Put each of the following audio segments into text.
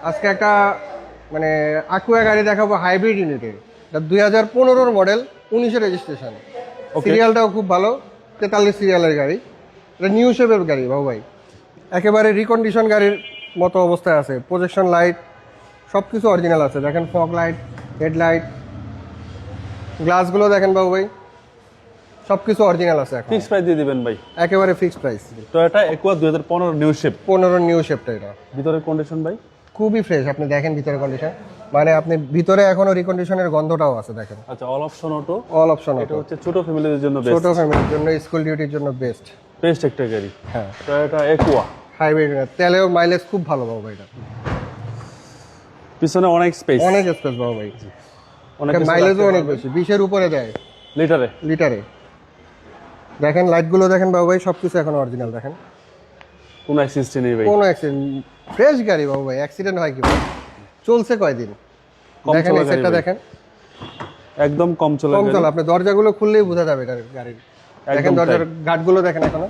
আজকে একটা মানে আকুয়া গাড়ি দেখাবো হাইব্রিড ইউনিটের। এটা 2015 মডেল, 19 রেজিস্ট্রেশন। সিরিয়ালটাও খুব ভালো, 43 সিরিয়ালের গাড়ি। এটা নিউ শেপের গাড়ি বাবু ভাই, একেবারে রিকন্ডিশন গাড়ির মতো অবস্থায় আছে। প্রজেকশন লাইট সব কিছু অরিজিনাল আছে। দেখেন ফগ লাইট, হেডলাইট, গ্লাসগুলো দেখেন বাবু ভাই, সব কিছু অরিজিনাল আছে। এখন ফিক্স প্রাইস দিয়ে দিবেন ভাই, একেবারে fixed price. Toyota Aqua 2015 new shape. 15 new শেপটা। এটা ভিতরের কন্ডিশন ভাই খুবই ফ্রেশ। আপনি দেখেন ভিতরে কন্ডিশন, মানে আপনি ভিতরে এখনো রিকন্ডিশনের গন্ধটাও আছে। দেখেন আচ্ছা, all option auto. All option এটা হচ্ছে ছোট ফ্যামিলিদের জন্য বেস্ট, ছোট ফ্যামিলির জন্য, স্কুল ডিউটির জন্য বেস্ট বেস্ট একটা গাড়ি। হ্যাঁ, টয়োটা একুয়া হাইব্রিড, তেলেও মাইলেজ খুব ভালো বাবু ভাই। এটা পিছনে অনেক স্পেস, অনেক স্পেস বাবু ভাই, অনেক মাইলেজও অনেক বেশি, 20-এর উপরে দেয় লিটারে। লিটারে। দেখেন লাইটগুলো দেখেন বাবু ভাই, সবকিছু এখন অরিজিনাল। দেখেন কোনো অ্যাক্সিস্ট নেই ভাই, কোনো অ্যাক্সিডেন্ট, ফ্রেশ গাড়ি বাবু ভাই। অ্যাক্সিডেন্ট হয় কি ভাই? চলছে কয়দিন। কম দেখেন চলা এই সেটটা গাড়ি ভাই। দেখেন, একদম কম চলে কম চলে। আপনি দরজাগুলো খুললেই বোঝা যাবে এটার গাড়ির। দেখেন দরজার গার্ডগুলো দেখেন এখনো,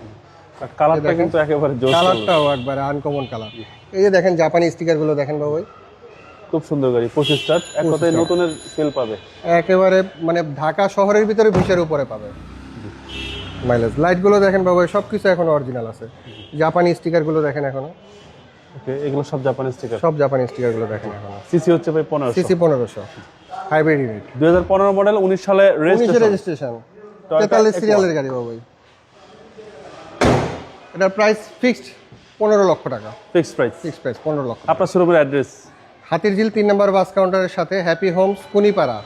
কালারটা কিন্তু একেবারে জোস। কালারটাও একবারে আনকমন কালার। এই যে দেখেন জাপানি স্টিকারগুলো দেখেন বাবু ভাই, খুব সুন্দর গাড়ি। 25 স্টার্ট, এক কথায় নতুনের ফিল পাবে একেবারে মানে ঢাকা শহরের ভিতরে 20-এর উপরে পাবে মাইলেজ। লাইটগুলো দেখেন বাবু ভাই, সবকিছু এখনো অরিজিনাল আছে। জাপানি স্টিকারগুলো দেখেন এখনো, ওকে, এগুলো সব জাপানি স্টিকার। সব জাপানি স্টিকারগুলো দেখেন এখনো। সিসি হচ্ছে ভাই 1500। সিসি 1500, হাইব্রিড ইউনিট, 2015 মডেল, 19 সালে 19 রেজিস্ট্রেশন। রেজিস্ট্রেশন, 43 সিরিয়ালের গাড়ি বাবু ভাই। এটার প্রাইস ফিক্সড 15 লক্ষ টাকা। Fix price. ফিক্সড প্রাইস 15 লক্ষ। আপনার শোরুমের অ্যাড্রেস? হাতিরঝিল 3 নম্বর বাস কাউন্টারের সাথে, happy Holmes, Kunipara.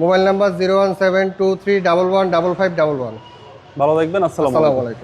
Mobile number 01723115511। ভালো থাকবেন, আসসালামু আলাইকুম। আসসালামু আলাইকুম।